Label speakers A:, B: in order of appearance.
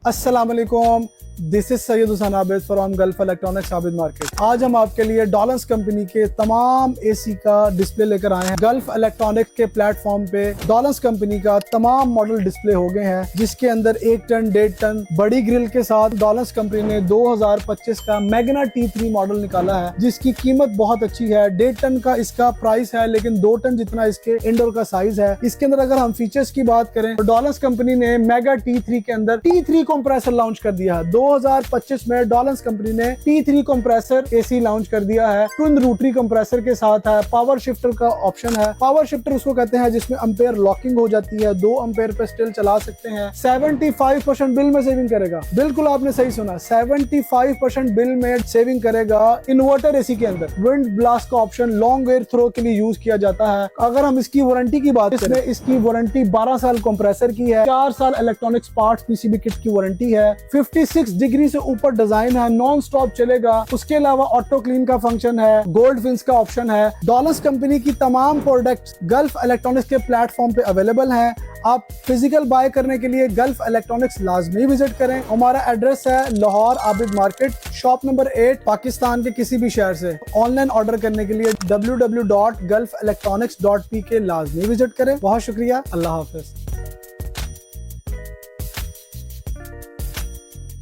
A: अस्सलाम वालेकुम, this is Syed Hussain Abid from gulf electronics Abid market. आज हम आपके लिए डॉलर्स कंपनी के तमाम एसी का डिस्प्ले लेकर आए हैं। गल्फ इलेक्ट्रॉनिक्स के प्लेटफॉर्म पे डॉलर्स कंपनी का तमाम मॉडल डिस्प्ले हो गए हैं, जिसके अंदर 1 टन 1.5 टन बड़ी ग्रिल के साथ डॉलर्स कंपनी ने 2025 का मैग्ना T3 मॉडल निकाला है, जिसकी कीमत बहुत अच्छी है। 1.5 टन का इसका प्राइस है, लेकिन 2 टन जितना इसके इंडोर का साइज है। इसके अंदर अगर हम फीचर्स की बात करें तो डॉलर्स कंपनी ने मेगा T3 के अंदर T3 कंप्रेसर लॉन्च कर दिया है। 2025 में डॉलर्स कंपनी ने T3 कंप्रेसर एसी लॉन्च कर दिया है। ट्विन रोटरी कंप्रेसर के साथ है। पावर शिफ्टर का ऑप्शन है। पावर शिफ्टर उसको कहते हैं जिसमें एम्पेयर लॉकिंग हो जाती है, 2 एम्पेयर पे स्टिल चला सकते हैं। 75% बिल में सेविंग करेगा। बिल्कुल आपने सही सुना, 75% बिल में सेविंग करेगा। इन्वर्टर एसी के अंदर विंड ब्लास्ट का ऑप्शन लॉन्ग एयर थ्रो के लिए यूज किया जाता है। अगर हम इसकी वारंटी की बात करें, इसकी वारंटी 12 साल कंप्रेसर की है, 4 साल इलेक्ट्रॉनिक्स पार्ट्स पीसीबी किट की वारंटी है। 56 डिग्री से ऊपर डिजाइन है, नॉन स्टॉप चलेगा। उसके अलावा ऑटो क्लीन का फंक्शन है, गोल्ड फिन्स का ऑप्शन है। डॉलर्स कंपनी की तमाम प्रोडक्ट्स गल्फ इलेक्ट्रॉनिक्स के प्लेटफॉर्म पे अवेलेबल हैं। आप फिजिकल बाय करने के लिए गल्फ इलेक्ट्रॉनिक्स लाजमी विजिट करें। हमारा एड्रेस है Lahore Abid market, shop number 8, Pakistan के किसी भी शहर से। ऑनलाइन ऑर्डर करने के लिए www.gulfelectronics.pk लाजमी विजिट करें। बहुत शुक्रिया, अल्लाह हाफिज।